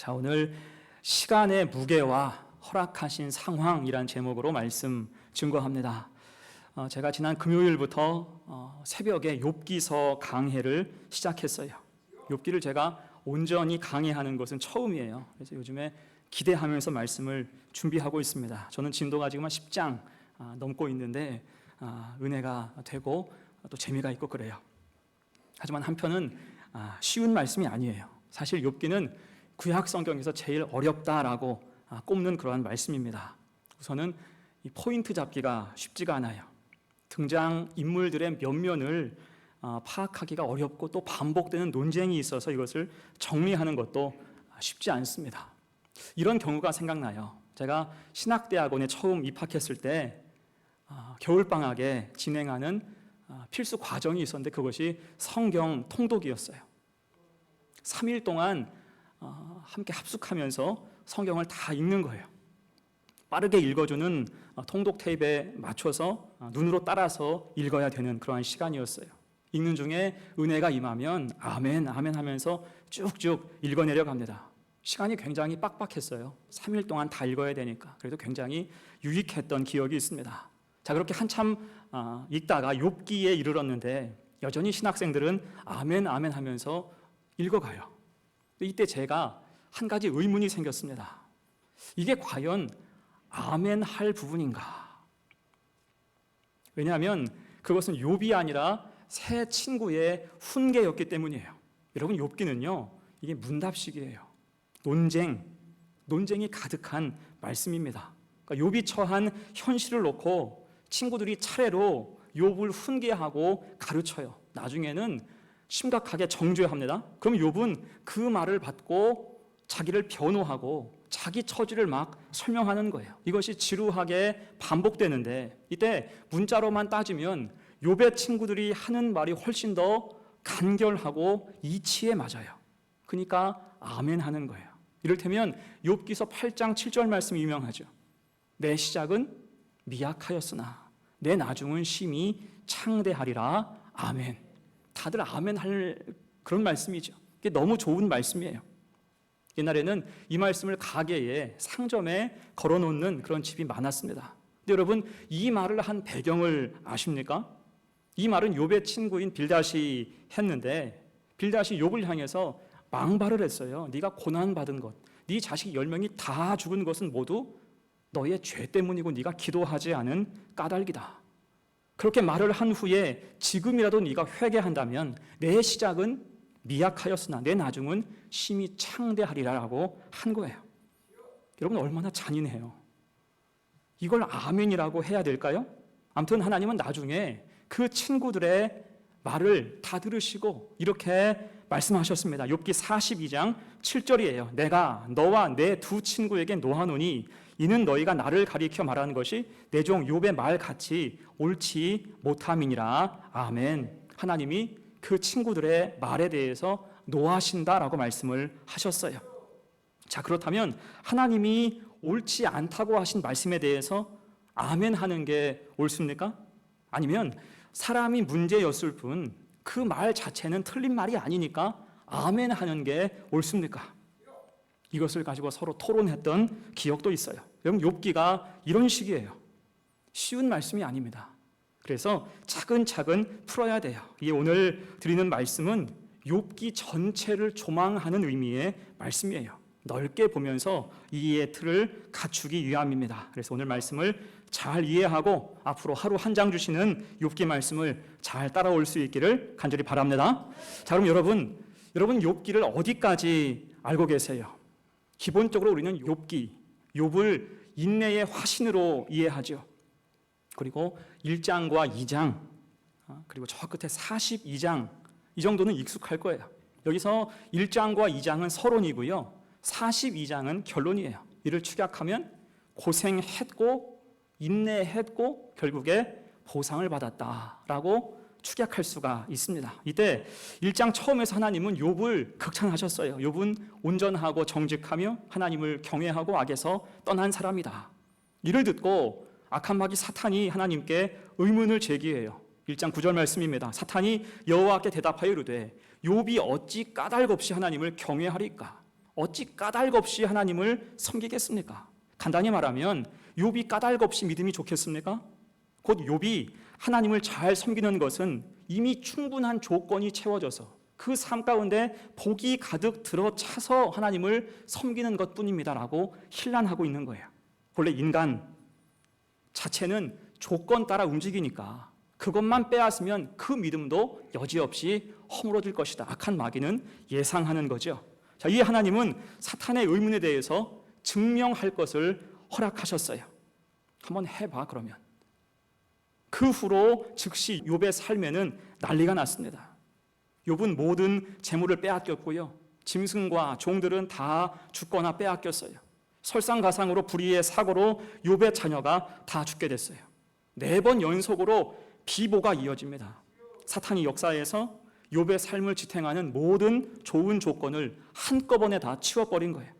자, 오늘 시간의 무게와 허락하신 상황이란 제목으로 말씀 증거합니다. 제가 지난 금요일부터 새벽에 욥기서 강해를 시작했어요. 욥기를 제가 온전히 강해하는 것은 처음이에요. 그래서 요즘에 기대하면서 말씀을 준비하고 있습니다. 저는 진도가 지금 한 10장 넘고 있는데 은혜가 되고 또 재미가 있고 그래요. 하지만 한편은 쉬운 말씀이 아니에요. 사실 욥기는 구약 성경에서 제일 어렵다라고 꼽는 그러한 말씀입니다. 우선은 이 포인트 잡기가 쉽지가 않아요. 등장 인물들의 면면을 파악하기가 어렵고 또 반복되는 논쟁이 있어서 이것을 정리하는 것도 쉽지 않습니다. 이런 경우가 생각나요. 제가 신학대학원에 처음 입학했을 때 겨울방학에 진행하는 필수 과정이 있었는데 그것이 성경 통독이었어요. 3일 동안 함께 합숙하면서 성경을 다 읽는 거예요. 빠르게 읽어주는 통독 테이프에 맞춰서 눈으로 따라서 읽어야 되는 그러한 시간이었어요. 읽는 중에 은혜가 임하면 아멘 아멘 하면서 쭉쭉 읽어내려 갑니다. 시간이 굉장히 빡빡했어요. 3일 동안 다 읽어야 되니까. 그래도 굉장히 유익했던 기억이 있습니다. 자, 그렇게 한참 읽다가 욥기에 이르렀는데 여전히 신학생들은 아멘 아멘 하면서 읽어가요. 이때 제가 한 가지 의문이 생겼습니다. 이게 과연 아멘 할 부분인가? 왜냐하면 그것은 욥이 아니라 새 친구의 훈계였기 때문이에요. 여러분, 욥기는요, 이게 문답식이에요. 논쟁이 가득한 말씀입니다. 그러니까 욥이 처한 현실을 놓고 친구들이 차례로 욥을 훈계하고 가르쳐요. 나중에는 심각하게 정죄합니다. 그럼 욥은 그 말을 받고 자기를 변호하고 자기 처지를 막 설명하는 거예요. 이것이 지루하게 반복되는데 이때 문자로만 따지면 욥의 친구들이 하는 말이 훨씬 더 간결하고 이치에 맞아요. 그러니까 아멘 하는 거예요. 이를테면 욥기서 8장 7절 말씀이 유명하죠. 내 시작은 미약하였으나 내 나중은 심히 창대하리라. 아멘. 다들 아멘 할 그런 말씀이죠. 이게 너무 좋은 말씀이에요. 옛날에는 이 말씀을 가게에 상점에 걸어놓는 그런 집이 많았습니다. 근데 여러분, 이 말을 한 배경을 아십니까? 이 말은 욥의 친구인 빌닷이 했는데 빌닷이 욥을 향해서 망발을 했어요. 네가 고난받은 것, 네 자식 10명이 다 죽은 것은 모두 너의 죄 때문이고 네가 기도하지 않은 까닭이다. 그렇게 말을 한 후에 지금이라도 네가 회개한다면 내 시작은 미약하였으나 내 나중은 심히 창대하리라고 한 거예요. 여러분, 얼마나 잔인해요. 이걸 아멘이라고 해야 될까요? 아무튼 하나님은 나중에 그 친구들의 말을 다 들으시고 이렇게 말씀하셨습니다. 욥기 42장 7절이에요. 내가 너와 내 두 친구에게 노하노니 이는 너희가 나를 가리켜 말하는 것이 내 종 욥의 말 같이 옳지 못함이니라. 아멘. 하나님이 그 친구들의 말에 대해서 노하신다라고 말씀을 하셨어요. 자, 그렇다면 하나님이 옳지 않다고 하신 말씀에 대해서 아멘 하는 게 옳습니까? 아니면 사람이 문제였을 뿐 그 말 자체는 틀린 말이 아니니까 아멘 하는 게 옳습니까? 이것을 가지고 서로 토론했던 기억도 있어요. 여러분, 욥기가 이런 식이에요. 쉬운 말씀이 아닙니다. 그래서 차근차근 풀어야 돼요. 이 오늘 드리는 말씀은 욥기 전체를 조망하는 의미의 말씀이에요. 넓게 보면서 이해의 틀을 갖추기 위함입니다. 그래서 오늘 말씀을 잘 이해하고 앞으로 하루 한 장 주시는 욥기 말씀을 잘 따라올 수 있기를 간절히 바랍니다. 자, 그럼 여러분 욥기를 어디까지 알고 계세요? 기본적으로 우리는 욥을 인내의 화신으로 이해하죠. 그리고 1장과 2장, 그리고 저 끝에 42장, 이 정도는 익숙할 거예요. 여기서 1장과 2장은 서론이고요. 42장은 결론이에요. 이를 축약하면 고생했고 인내했고 결국에 보상을 받았다라고 축약할 수가 있습니다. 이때 1장 처음에서 하나님은 욥을 극찬하셨어요. 욥은 온전하고 정직하며 하나님을 경외하고 악에서 떠난 사람이다. 이를 듣고 악한 마귀 사탄이 하나님께 의문을 제기해요. 1장 9절 말씀입니다. 사탄이 여호와께 대답하여 이르되 욥이 어찌 까닭 없이 하나님을 경외하리까? 어찌 까닭 없이 하나님을 섬기겠습니까? 간단히 말하면 욥이 까닭 없이 믿음이 좋겠습니까? 곧 욥이 하나님을 잘 섬기는 것은 이미 충분한 조건이 채워져서 그 삶 가운데 복이 가득 들어차서 하나님을 섬기는 것뿐입니다라고 힐난하고 있는 거예요. 원래 인간 자체는 조건 따라 움직이니까 그것만 빼앗으면 그 믿음도 여지없이 허물어질 것이다. 악한 마귀는 예상하는 거죠. 자, 이 하나님은 사탄의 의문에 대해서 증명할 것을 허락하셨어요. 한번 해봐 그러면. 그 후로 즉시 욥의 삶에는 난리가 났습니다. 욥은 모든 재물을 빼앗겼고요. 짐승과 종들은 다 죽거나 빼앗겼어요. 설상가상으로 불의의 사고로 욥의 자녀가 다 죽게 됐어요. 4번 연속으로 비보가 이어집니다. 사탄이 역사에서 욥의 삶을 지탱하는 모든 좋은 조건을 한꺼번에 다 치워버린 거예요.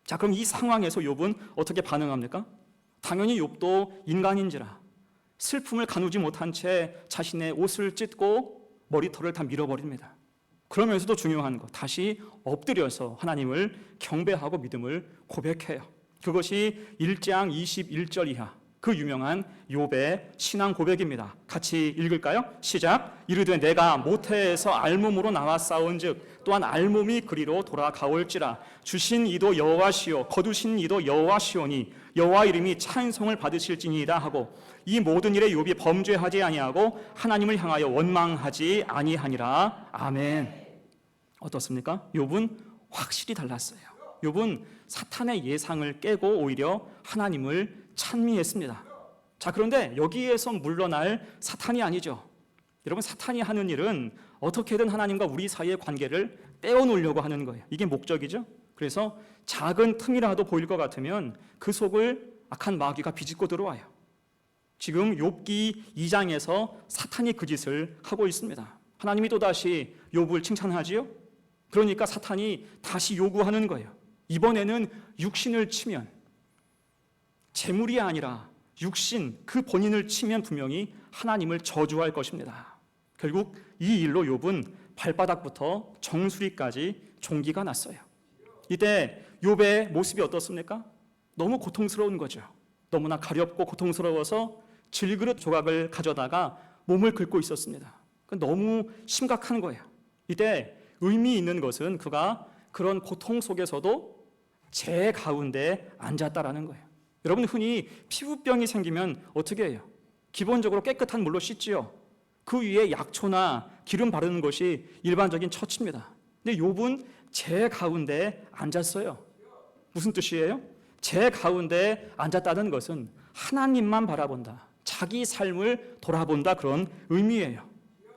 자, 그럼 이 상황에서 욥은 어떻게 반응합니까? 당연히 욥도 인간인지라 슬픔을 가누지 못한 채 자신의 옷을 찢고 머리털을 다 밀어버립니다. 그러면서도 중요한 거, 다시 엎드려서 하나님을 경배하고 믿음을 고백해요. 그것이 1장 21절 이하 그 유명한 욥의 신앙 고백입니다. 같이 읽을까요? 시작. 이르되 내가 모태에서 알몸으로 나왔사온즉 또한 알몸이 그리로 돌아가올지라 주신 이도 여호와시요 거두신 이도 여호와시오니 여호와 이름이 찬송을 받으실지니이다 하고 이 모든 일에 욥이 범죄하지 아니하고 하나님을 향하여 원망하지 아니하니라. 아멘. 어떻습니까? 욥은 확실히 달랐어요. 욥은 사탄의 예상을 깨고 오히려 하나님을 찬미했습니다. 자, 그런데 여기에서 물러날 사탄이 아니죠. 여러분, 사탄이 하는 일은 어떻게든 하나님과 우리 사이의 관계를 떼어놓으려고 하는 거예요. 이게 목적이죠. 그래서 작은 틈이라도 보일 것 같으면 그 속을 악한 마귀가 비집고 들어와요. 지금 욥기 2장에서 사탄이 그 짓을 하고 있습니다. 하나님이 또다시 욥을 칭찬하지요. 그러니까 사탄이 다시 요구하는 거예요. 이번에는 육신을 치면, 재물이 아니라 육신, 그 본인을 치면 분명히 하나님을 저주할 것입니다. 결국 이 일로 욥은 발바닥부터 정수리까지 종기가 났어요. 이때 욥의 모습이 어떻습니까? 너무 고통스러운 거죠. 너무나 가렵고 고통스러워서 질그릇 조각을 가져다가 몸을 긁고 있었습니다. 너무 심각한 거예요. 이때 의미 있는 것은 그가 그런 고통 속에서도 제 가운데 앉았다라는 거예요. 여러분, 흔히 피부병이 생기면 어떻게 해요? 기본적으로 깨끗한 물로 씻지요. 그 위에 약초나 기름 바르는 것이 일반적인 처치입니다. 근데 욥은 제 가운데 앉았어요. 무슨 뜻이에요? 제 가운데 앉았다는 것은 하나님만 바라본다, 자기 삶을 돌아본다, 그런 의미예요.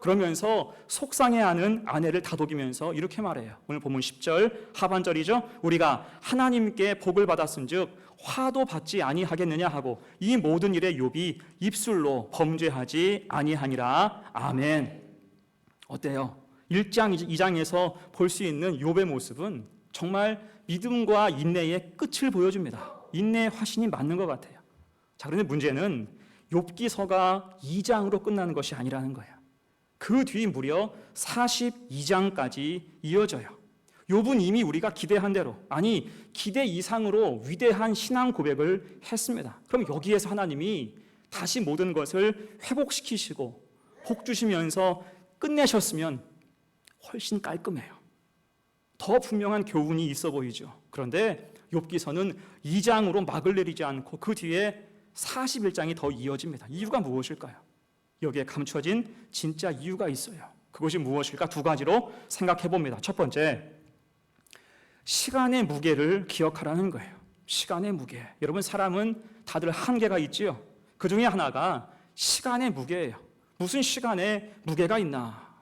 그러면서 속상해하는 아내를 다독이면서 이렇게 말해요. 오늘 본문 10절 하반절이죠. 우리가 하나님께 복을 받았은즉 화도 받지 아니하겠느냐 하고 이 모든 일에 욥이 입술로 범죄하지 아니하니라. 아멘. 어때요? 1장 2장에서 볼 수 있는 욥의 모습은 정말 믿음과 인내의 끝을 보여줍니다. 인내의 화신이 맞는 것 같아요. 자, 그런데 문제는 욥기서가 2장으로 끝나는 것이 아니라는 거예요. 그 뒤 무려 42장까지 이어져요. 욥은 이미 우리가 기대한 대로, 아니 기대 이상으로 위대한 신앙 고백을 했습니다. 그럼 여기에서 하나님이 다시 모든 것을 회복시키시고 복 주시면서 끝내셨으면 훨씬 깔끔해요. 더 분명한 교훈이 있어 보이죠. 그런데 욥기서는 2장으로 막을 내리지 않고 그 뒤에 41장이 더 이어집니다. 이유가 무엇일까요? 여기에 감춰진 진짜 이유가 있어요. 그것이 무엇일까? 두 가지로 생각해 봅니다. 첫 번째, 시간의 무게를 기억하라는 거예요. 시간의 무게. 여러분, 사람은 다들 한계가 있지요. 그 중에 하나가 시간의 무게예요. 무슨 시간에 무게가 있나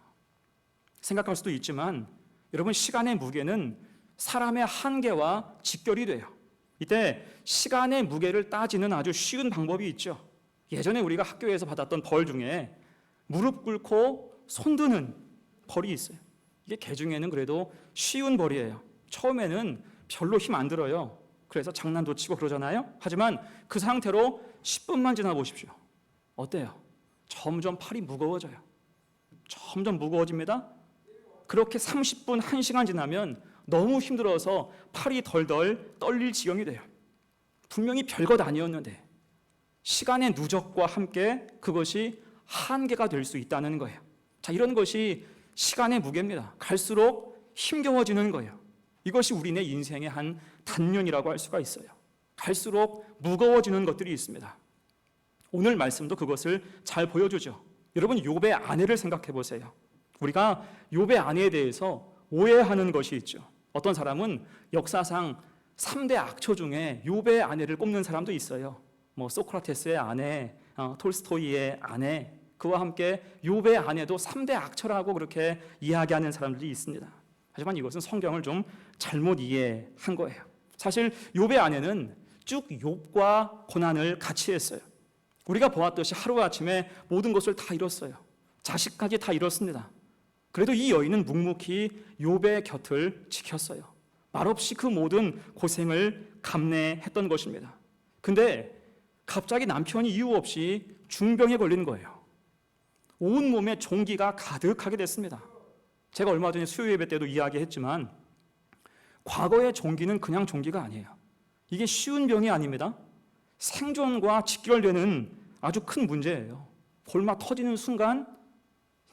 생각할 수도 있지만, 여러분, 시간의 무게는 사람의 한계와 직결이 돼요. 이때 시간의 무게를 따지는 아주 쉬운 방법이 있죠. 예전에 우리가 학교에서 받았던 벌 중에 무릎 꿇고 손드는 벌이 있어요. 이게 개 중에는 그래도 쉬운 벌이에요. 처음에는 별로 힘 안 들어요. 그래서 장난도 치고 그러잖아요. 하지만 그 상태로 10분만 지나 보십시오. 어때요? 점점 팔이 무거워져요. 점점 무거워집니다. 그렇게 30분, 1시간 지나면 너무 힘들어서 팔이 덜덜 떨릴 지경이 돼요. 분명히 별것 아니었는데 시간의 누적과 함께 그것이 한계가 될 수 있다는 거예요. 자, 이런 것이 시간의 무게입니다. 갈수록 힘겨워지는 거예요. 이것이 우리네 인생의 한 단면이라고 할 수가 있어요. 갈수록 무거워지는 것들이 있습니다. 오늘 말씀도 그것을 잘 보여주죠. 여러분, 욥의 아내를 생각해 보세요. 우리가 욥의 아내에 대해서 오해하는 것이 있죠. 어떤 사람은 역사상 3대 악처 중에 욥의 아내를 꼽는 사람도 있어요. 소크라테스의 아내, 톨스토이의 아내, 그와 함께 욥의 아내도 3대 악처라고 그렇게 이야기하는 사람들이 있습니다. 하지만 이것은 성경을 좀 잘못 이해한 거예요. 사실 욥의 아내는 쭉 욥과 고난을 같이 했어요. 우리가 보았듯이 하루아침에 모든 것을 다 잃었어요. 자식까지 다 잃었습니다. 그래도 이 여인은 묵묵히 욥의 곁을 지켰어요. 말없이 그 모든 고생을 감내했던 것입니다. 근데 갑자기 남편이 이유 없이 중병에 걸린 거예요. 온몸에 종기가 가득하게 됐습니다. 제가 얼마 전에 수요 예배 때도 이야기했지만 과거의 종기는 그냥 종기가 아니에요. 이게 쉬운 병이 아닙니다. 생존과 직결되는 아주 큰 문제예요. 볼마 터지는 순간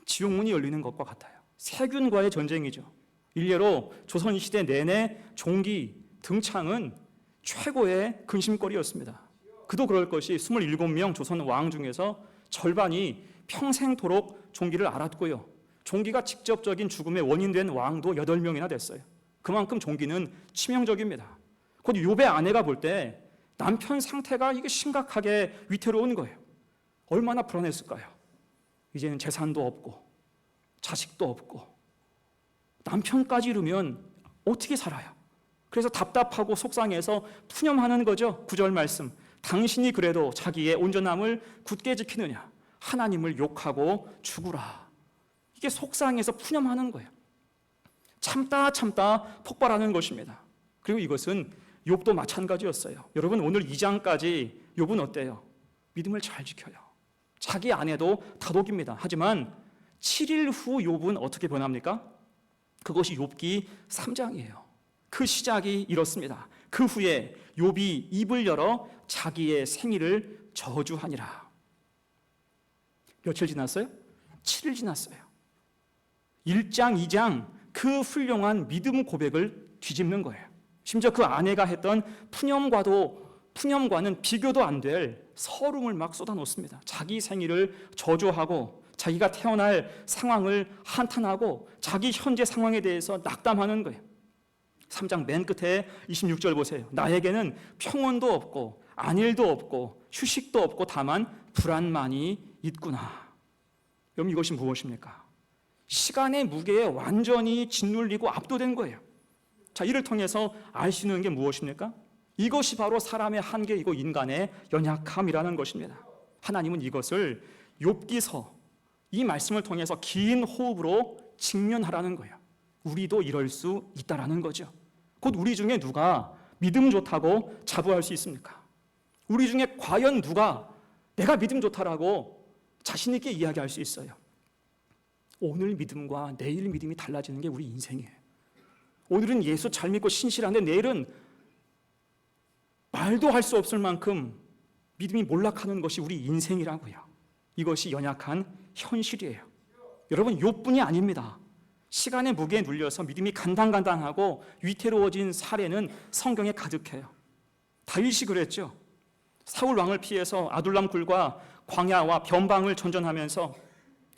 지옥문이 열리는 것과 같아요. 세균과의 전쟁이죠. 일례로 조선시대 내내 종기 등창은 최고의 근심거리였습니다. 그도 그럴 것이 27명 조선 왕 중에서 절반이 평생토록 종기를 앓았고요. 종기가 직접적인 죽음의 원인 된 왕도 8명이나 됐어요. 그만큼 종기는 치명적입니다. 곧 욥의 아내가 볼 때 남편 상태가 이게 심각하게 위태로운 거예요. 얼마나 불안했을까요? 이제는 재산도 없고 자식도 없고 남편까지 잃으면 어떻게 살아요? 그래서 답답하고 속상해서 푸념하는 거죠. 9절 말씀. 당신이 그래도 자기의 온전함을 굳게 지키느냐? 하나님을 욕하고 죽으라. 이게 속상해서 푸념하는 거예요. 참다 폭발하는 것입니다. 그리고 이것은 욥도 마찬가지였어요. 여러분, 오늘 2장까지 욥은 어때요? 믿음을 잘 지켜요. 자기 아내도 다독입니다. 하지만 7일 후 욥은 어떻게 변합니까? 그것이 욥기 3장이에요. 그 시작이 이렇습니다. 그 후에 욥이 입을 열어 자기의 생일을 저주하니라. 며칠 지났어요? 7일 지났어요. 1장, 2장 그 훌륭한 믿음 고백을 뒤집는 거예요. 심지어 그 아내가 했던 푸념과는 비교도 안 될 서름을 막 쏟아놓습니다. 자기 생일을 저주하고 자기가 태어날 상황을 한탄하고 자기 현재 상황에 대해서 낙담하는 거예요. 3장 맨 끝에 26절 보세요. 나에게는 평온도 없고 안일도 없고 휴식도 없고 다만 불안만이 있구나. 여러분, 이것이 무엇입니까? 시간의 무게에 완전히 짓눌리고 압도된 거예요. 자, 이를 통해서 알 수 있는 게 무엇입니까? 이것이 바로 사람의 한계이고 인간의 연약함이라는 것입니다. 하나님은 이것을 욥기서 이 말씀을 통해서 긴 호흡으로 직면하라는 거예요. 우리도 이럴 수 있다라는 거죠. 곧 우리 중에 누가 믿음 좋다고 자부할 수 있습니까? 우리 중에 과연 누가 내가 믿음 좋다라고 자신 있게 이야기할 수 있어요? 오늘 믿음과 내일 믿음이 달라지는 게 우리 인생이에요. 오늘은 예수 잘 믿고 신실한데 내일은 말도 할 수 없을 만큼 믿음이 몰락하는 것이 우리 인생이라고요. 이것이 연약한 현실이에요. 여러분, 욥뿐이 아닙니다. 시간의 무게에 눌려서 믿음이 간당간당하고 위태로워진 사례는 성경에 가득해요. 다윗이 그랬죠. 사울 왕을 피해서 아둘람 굴과 광야와 변방을 전전하면서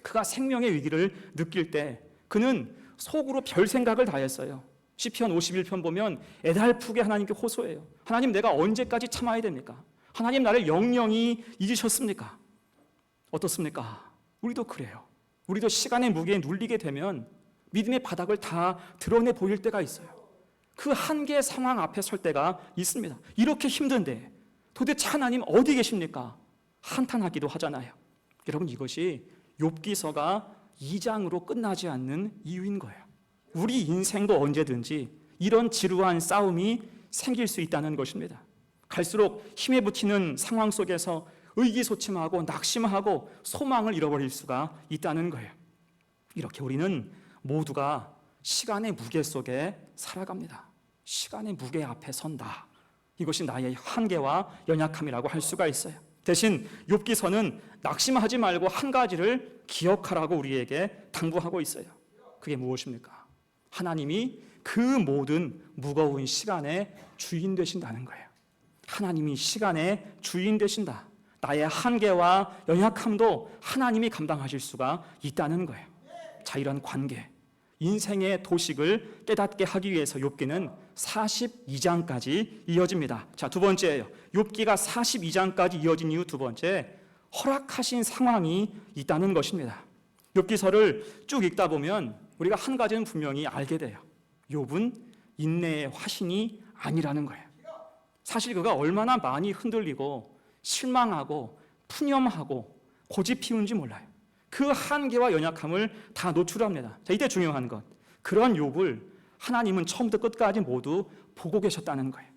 그가 생명의 위기를 느낄 때 그는 속으로 별 생각을 다 했어요. 시편 51편 보면 애달프게 하나님께 호소해요. 하나님, 내가 언제까지 참아야 됩니까? 하나님, 나를 영영히 잊으셨습니까? 어떻습니까? 우리도 그래요. 우리도 시간의 무게에 눌리게 되면 믿음의 바닥을 다 드러내 보일 때가 있어요. 그 한계 상황 앞에 설 때가 있습니다. 이렇게 힘든데 도대체 하나님 어디 계십니까? 한탄하기도 하잖아요. 여러분, 이것이 욥기서가 2장으로 끝나지 않는 이유인 거예요. 우리 인생도 언제든지 이런 지루한 싸움이 생길 수 있다는 것입니다. 갈수록 힘에 부치는 상황 속에서 의기소침하고 낙심하고 소망을 잃어버릴 수가 있다는 거예요. 이렇게 우리는 모두가 시간의 무게 속에 살아갑니다. 시간의 무게 앞에 선다. 이것이 나의 한계와 연약함이라고 할 수가 있어요. 대신 욥기서는 낙심하지 말고 한 가지를 기억하라고 우리에게 당부하고 있어요. 그게 무엇입니까? 하나님이 그 모든 무거운 시간의 주인 되신다는 거예요. 하나님이 시간의 주인 되신다. 나의 한계와 연약함도 하나님이 감당하실 수가 있다는 거예요. 자, 이런 관계, 인생의 도식을 깨닫게 하기 위해서 욥기는 42장까지 이어집니다. 자, 두 번째예요. 욥기가 42장까지 이어진 이유 두 번째, 허락하신 상황이 있다는 것입니다. 욥기서를 쭉 읽다 보면 우리가 한 가지는 분명히 알게 돼요. 욥은 인내의 화신이 아니라는 거예요. 사실 그가 얼마나 많이 흔들리고 실망하고 푸념하고 고집 피운지 몰라요. 그 한계와 연약함을 다 노출합니다. 자, 이때 중요한 것, 그런 욥을 하나님은 처음부터 끝까지 모두 보고 계셨다는 거예요.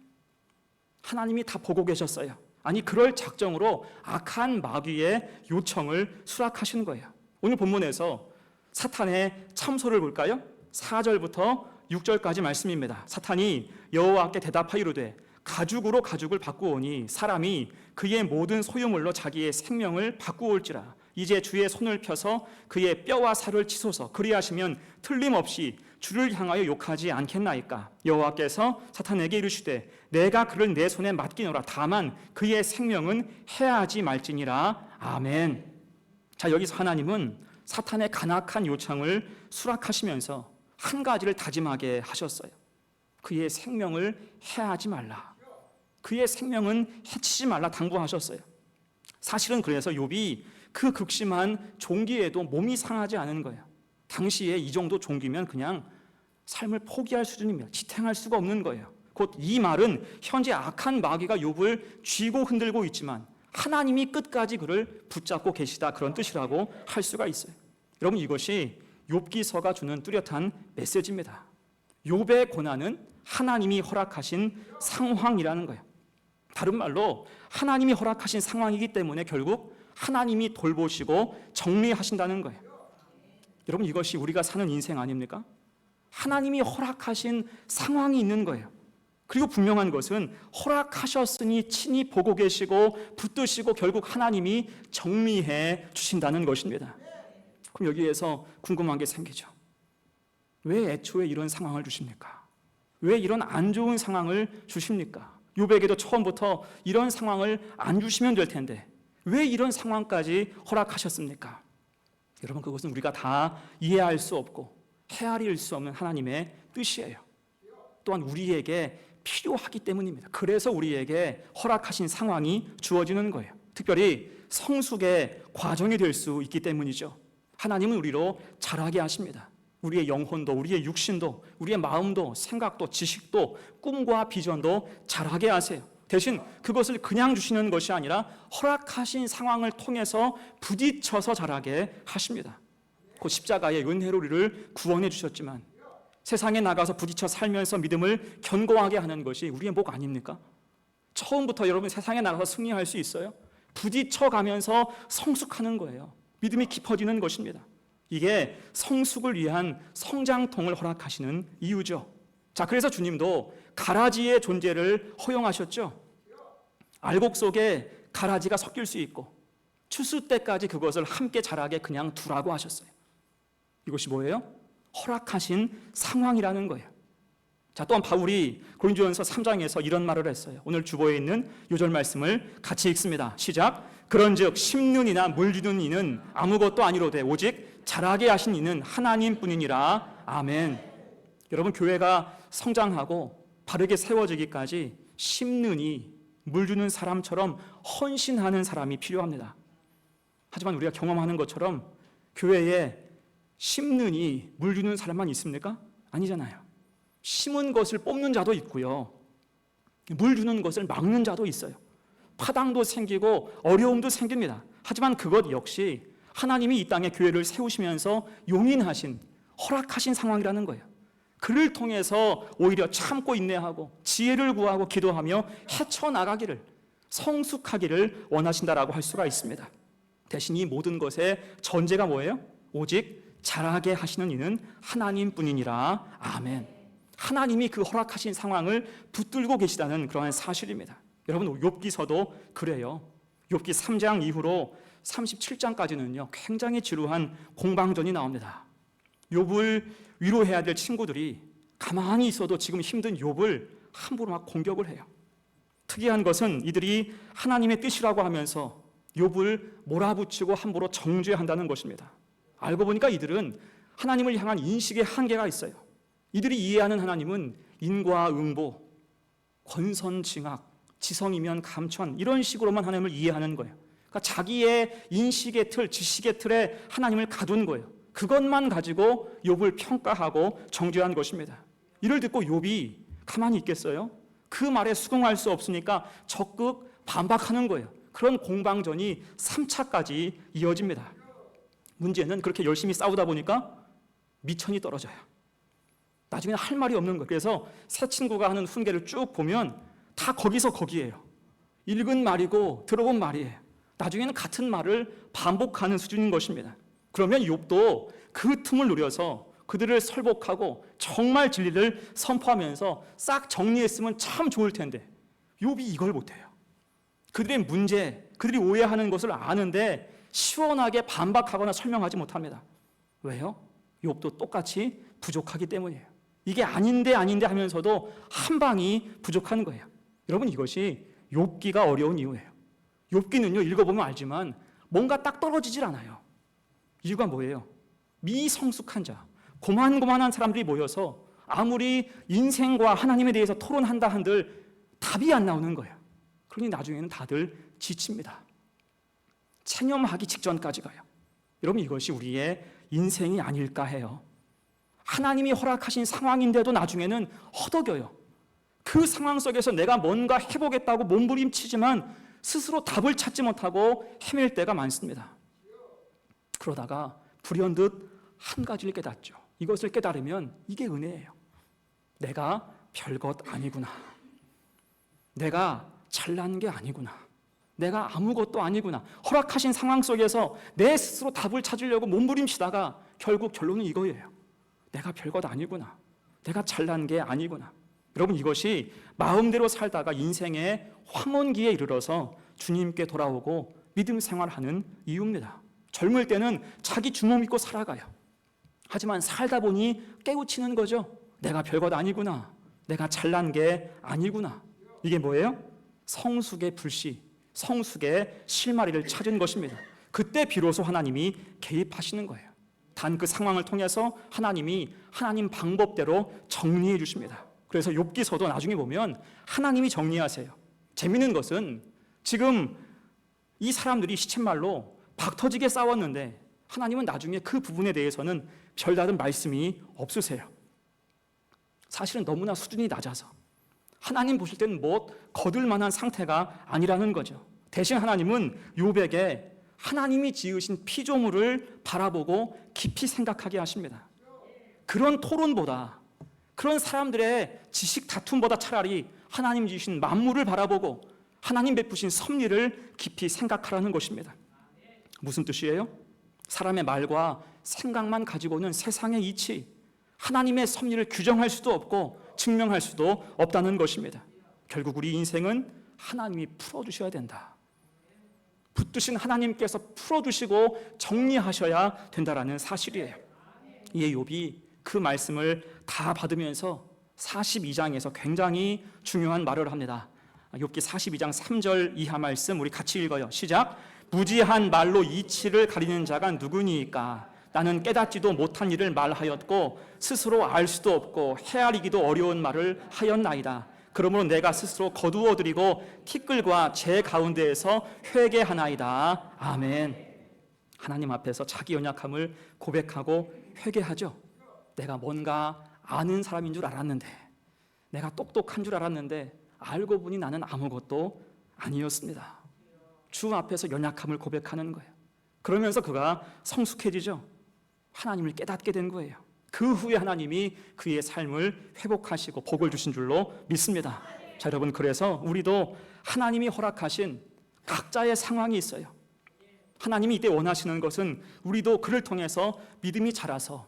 하나님이 다 보고 계셨어요. 아니, 그럴 작정으로 악한 마귀의 요청을 수락하시는 거예요. 오늘 본문에서 사탄의 참소를 볼까요? 4절부터 6절까지 말씀입니다. 사탄이 여호와께 대답하이르되 가죽으로 가죽을 바꾸오니 사람이 그의 모든 소유물로 자기의 생명을 바꾸올지라. 이제 주의 손을 펴서 그의 뼈와 살을 치소서. 그리하시면 틀림없이 주를 향하여 욕하지 않겠나이까. 여호와께서 사탄에게 이르시되 내가 그를 내 손에 맡기노라. 다만 그의 생명은 해하지 말지니라. 아멘. 자, 여기서 하나님은 사탄의 간악한 요청을 수락하시면서 한 가지를 다짐하게 하셨어요. 그의 생명을 해하지 말라. 그의 생명은 해치지 말라 당부하셨어요. 사실은 그래서 욥이 그 극심한 종기에도 몸이 상하지 않은 거예요. 당시에 이 정도 종기면 그냥 삶을 포기할 수준입니다. 지탱할 수가 없는 거예요. 곧 이 말은 현재 악한 마귀가 욥을 쥐고 흔들고 있지만 하나님이 끝까지 그를 붙잡고 계시다, 그런 뜻이라고 할 수가 있어요. 여러분, 이것이 욥기서가 주는 뚜렷한 메시지입니다. 욥의 고난은 하나님이 허락하신 상황이라는 거예요. 다른 말로 하나님이 허락하신 상황이기 때문에 결국 하나님이 돌보시고 정리하신다는 거예요. 여러분, 이것이 우리가 사는 인생 아닙니까? 하나님이 허락하신 상황이 있는 거예요. 그리고 분명한 것은 허락하셨으니 친히 보고 계시고 붙드시고 결국 하나님이 정리해 주신다는 것입니다. 그럼 여기에서 궁금한 게 생기죠. 왜 애초에 이런 상황을 주십니까? 왜 이런 안 좋은 상황을 주십니까? 욥에게도 처음부터 이런 상황을 안 주시면 될 텐데 왜 이런 상황까지 허락하셨습니까? 여러분, 그것은 우리가 다 이해할 수 없고 헤아릴 수 없는 하나님의 뜻이에요. 또한 우리에게 필요하기 때문입니다. 그래서 우리에게 허락하신 상황이 주어지는 거예요. 특별히 성숙의 과정이 될 수 있기 때문이죠. 하나님은 우리로 자라게 하십니다. 우리의 영혼도, 우리의 육신도, 우리의 마음도, 생각도, 지식도, 꿈과 비전도 자라게 하세요. 대신 그것을 그냥 주시는 것이 아니라 허락하신 상황을 통해서 부딪혀서 자라게 하십니다. 그 십자가의 은혜로 우리를 구원해 주셨지만 세상에 나가서 부딪혀 살면서 믿음을 견고하게 하는 것이 우리의 목 아닙니까? 처음부터 여러분 세상에 나가서 승리할 수 있어요? 부딪혀 가면서 성숙하는 거예요. 믿음이 깊어지는 것입니다. 이게 성숙을 위한 성장통을 허락하시는 이유죠. 자, 그래서 주님도 가라지의 존재를 허용하셨죠. 알곡 속에 가라지가 섞일 수 있고 추수 때까지 그것을 함께 자라게 그냥 두라고 하셨어요. 이것이 뭐예요? 허락하신 상황이라는 거예요. 자, 또한 바울이 고린도전서 3장에서 이런 말을 했어요. 오늘 주보에 있는 요절 말씀을 같이 읽습니다. 시작. 그런즉 심는 이나 물 주는 이는 아무것도 아니로되 오직 자라게 하신 이는 하나님뿐이니라. 아멘. 여러분, 교회가 성장하고 바르게 세워지기까지 심는 이, 물 주는 사람처럼 헌신하는 사람이 필요합니다. 하지만 우리가 경험하는 것처럼 교회에 심는 이, 물 주는 사람만 있습니까? 아니잖아요. 심은 것을 뽑는 자도 있고요, 물 주는 것을 막는 자도 있어요. 파당도 생기고 어려움도 생깁니다. 하지만 그것 역시 하나님이 이 땅에 교회를 세우시면서 용인하신, 허락하신 상황이라는 거예요. 그를 통해서 오히려 참고 인내하고 지혜를 구하고 기도하며 헤쳐나가기를, 성숙하기를 원하신다라고 할 수가 있습니다. 대신 이 모든 것의 전제가 뭐예요? 오직 자라게 하시는 이는 하나님뿐이니라. 아멘. 하나님이 그 허락하신 상황을 붙들고 계시다는 그러한 사실입니다. 여러분, 욥기서도 그래요. 욥기 3장 이후로 37장까지는요 굉장히 지루한 공방전이 나옵니다. 욥을 위로해야 될 친구들이 가만히 있어도 지금 힘든 욥을 함부로 막 공격을 해요. 특이한 것은 이들이 하나님의 뜻이라고 하면서 욥을 몰아붙이고 함부로 정죄한다는 것입니다. 알고 보니까 이들은 하나님을 향한 인식의 한계가 있어요. 이들이 이해하는 하나님은 인과응보, 권선징악, 지성이면 감천, 이런 식으로만 하나님을 이해하는 거예요. 그러니까 자기의 인식의 틀, 지식의 틀에 하나님을 가둔 거예요. 그것만 가지고 욥을 평가하고 정죄한 것입니다. 이를 듣고 욥이 가만히 있겠어요? 그 말에 수긍할 수 없으니까 적극 반박하는 거예요. 그런 공방전이 3차까지 이어집니다. 문제는 그렇게 열심히 싸우다 보니까 미천이 떨어져요. 나중에는 할 말이 없는 거예요. 그래서 새 친구가 하는 훈계를 쭉 보면 다 거기서 거기에요. 읽은 말이고 들어본 말이에요. 나중에는 같은 말을 반복하는 수준인 것입니다. 그러면 욥도 그 틈을 노려서 그들을 설복하고 정말 진리를 선포하면서 싹 정리했으면 참 좋을 텐데 욥이 이걸 못해요. 그들의 문제, 그들이 오해하는 것을 아는데 시원하게 반박하거나 설명하지 못합니다. 왜요? 욥도 똑같이 부족하기 때문이에요. 이게 아닌데 하면서도 한 방이 부족한 거예요. 여러분, 이것이 욥기가 어려운 이유예요. 욥기는요 읽어보면 알지만 뭔가 딱 떨어지질 않아요. 이유가 뭐예요? 미성숙한 자, 고만고만한 사람들이 모여서 아무리 인생과 하나님에 대해서 토론한다 한들 답이 안 나오는 거예요. 그러니 나중에는 다들 지칩니다. 체념하기 직전까지 가요. 여러분, 이것이 우리의 인생이 아닐까 해요. 하나님이 허락하신 상황인데도 나중에는 허덕여요. 그 상황 속에서 내가 뭔가 해보겠다고 몸부림치지만 스스로 답을 찾지 못하고 헤맬 때가 많습니다. 그러다가 불현듯 한 가지를 깨닫죠. 이것을 깨달으면 이게 은혜예요. 내가 별것 아니구나. 내가 잘난 게 아니구나. 내가 아무것도 아니구나. 허락하신 상황 속에서 내 스스로 답을 찾으려고 몸부림치다가 결국 결론은 이거예요. 내가 별것 아니구나. 내가 잘난 게 아니구나. 여러분, 이것이 마음대로 살다가 인생의 황혼기에 이르러서 주님께 돌아오고 믿음 생활하는 이유입니다. 젊을 때는 자기 주모 믿고 살아가요. 하지만 살다 보니 깨우치는 거죠. 내가 별것 아니구나. 내가 잘난 게 아니구나. 이게 뭐예요? 성숙의 불씨, 성숙의 실마리를 찾은 것입니다. 그때 비로소 하나님이 개입하시는 거예요. 단 그 상황을 통해서 하나님이 하나님 방법대로 정리해 주십니다. 그래서 욥기서도 나중에 보면 하나님이 정리하세요. 재미있는 것은 지금 이 사람들이 시쳇말로 박터지게 싸웠는데 하나님은 나중에 그 부분에 대해서는 별다른 말씀이 없으세요. 사실은 너무나 수준이 낮아서 하나님 보실 때는 뭐 거둘 만한 상태가 아니라는 거죠. 대신 하나님은 욥에게 하나님이 지으신 피조물을 바라보고 깊이 생각하게 하십니다. 그런 토론보다, 그런 사람들의 지식 다툼보다 차라리 하나님 지으신 만물을 바라보고 하나님 베푸신 섭리를 깊이 생각하라는 것입니다. 무슨 뜻이에요? 사람의 말과 생각만 가지고는 세상의 이치, 하나님의 섭리를 규정할 수도 없고 증명할 수도 없다는 것입니다. 결국 우리 인생은 하나님이 풀어주셔야 된다. 붙드신 하나님께서 풀어주시고 정리하셔야 된다라는 사실이에요. 이에 욥이 그 말씀을 다 받으면서 42장에서 굉장히 중요한 말을 합니다. 욥기 42장 3절 이하 말씀 우리 같이 읽어요. 시작. 무지한 말로 이치를 가리는 자가 누구니까? 나는 깨닫지도 못한 일을 말하였고 스스로 알 수도 없고 헤아리기도 어려운 말을 하였나이다. 그러므로 내가 스스로 거두어드리고 티끌과 제 가운데에서 회개하나이다. 아멘. 하나님 앞에서 자기 연약함을 고백하고 회개하죠. 내가 뭔가 아는 사람인 줄 알았는데, 내가 똑똑한 줄 알았는데 알고 보니 나는 아무것도 아니었습니다. 주 앞에서 연약함을 고백하는 거예요. 그러면서 그가 성숙해지죠. 하나님을 깨닫게 된 거예요. 그 후에 하나님이 그의 삶을 회복하시고 복을 주신 줄로 믿습니다. 자, 여러분, 그래서 우리도 하나님이 허락하신 각자의 상황이 있어요. 하나님이 이때 원하시는 것은 우리도 그를 통해서 믿음이 자라서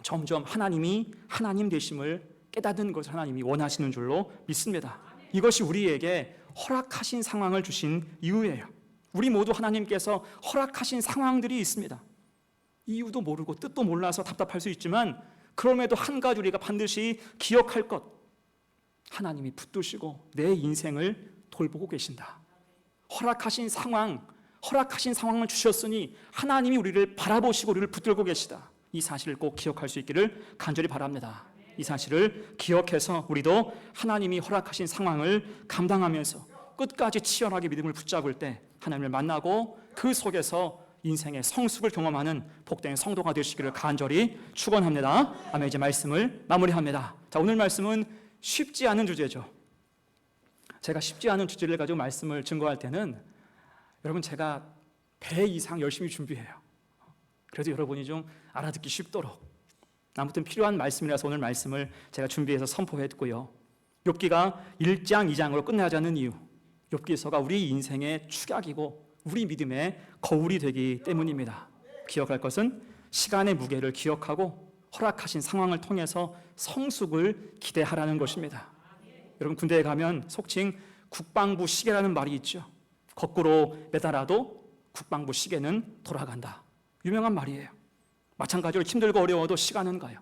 점점 하나님이 하나님 되심을 깨닫는 것을 하나님이 원하시는 줄로 믿습니다. 이것이 우리에게 허락하신 상황을 주신 이유예요. 우리 모두 하나님께서 허락하신 상황들이 있습니다. 이유도 모르고 뜻도 몰라서 답답할 수 있지만 그럼에도 한 가지 우리가 반드시 기억할 것, 하나님이 붙드시고 내 인생을 돌보고 계신다. 허락하신 상황을 주셨으니 하나님이 우리를 바라보시고 우리를 붙들고 계시다. 이 사실을 꼭 기억할 수 있기를 간절히 바랍니다. 이 사실을 기억해서 우리도 하나님이 허락하신 상황을 감당하면서 끝까지 치열하게 믿음을 붙잡을 때 하나님을 만나고 그 속에서 인생의 성숙을 경험하는 복된 성도가 되시기를 간절히 축원합니다. 아멘. 이제 말씀을 마무리합니다. 자, 오늘 말씀은 쉽지 않은 주제죠. 제가 쉽지 않은 주제를 가지고 말씀을 증거할 때는 여러분 제가 배 이상 열심히 준비해요. 그래도 여러분이 좀 알아듣기 쉽도록 아무튼 필요한 말씀이라서 오늘 말씀을 제가 준비해서 선포했고요. 욥기가 1장 2장으로 끝나자는 이유, 욥기서가 우리 인생의 축약이고 우리 믿음의 거울이 되기 때문입니다. 기억할 것은 시간의 무게를 기억하고 허락하신 상황을 통해서 성숙을 기대하라는 것입니다. 여러분 군대에 가면 속칭 국방부 시계라는 말이 있죠. 거꾸로 매달아도 국방부 시계는 돌아간다. 유명한 말이에요. 마찬가지로 힘들고 어려워도 시간은 가요.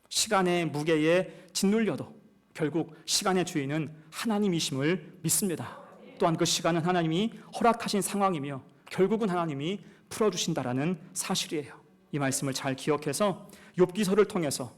시간의 무게에 짓눌려도 결국 시간의 주인은 하나님이심을 믿습니다. 또한 그 시간은 하나님이 허락하신 상황이며 결국은 하나님이 풀어주신다라는 사실이에요. 이 말씀을 잘 기억해서 욥기서를 통해서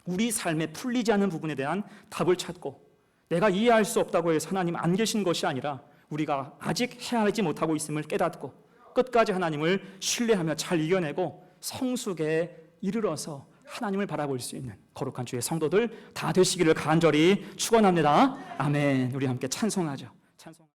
우리 삶에 풀리지 않는 부분에 대한 답을 찾고 내가 이해할 수 없다고 해서 하나님 안 계신 것이 아니라 우리가 아직 헤아리지 못하고 있음을 깨닫고 끝까지 하나님을 신뢰하며 잘 이겨내고 성숙에 이르러서 하나님을 바라볼 수 있는 거룩한 주의 성도들 다 되시기를 간절히 축원합니다. 아멘. 우리 함께 찬송하죠. 찬송.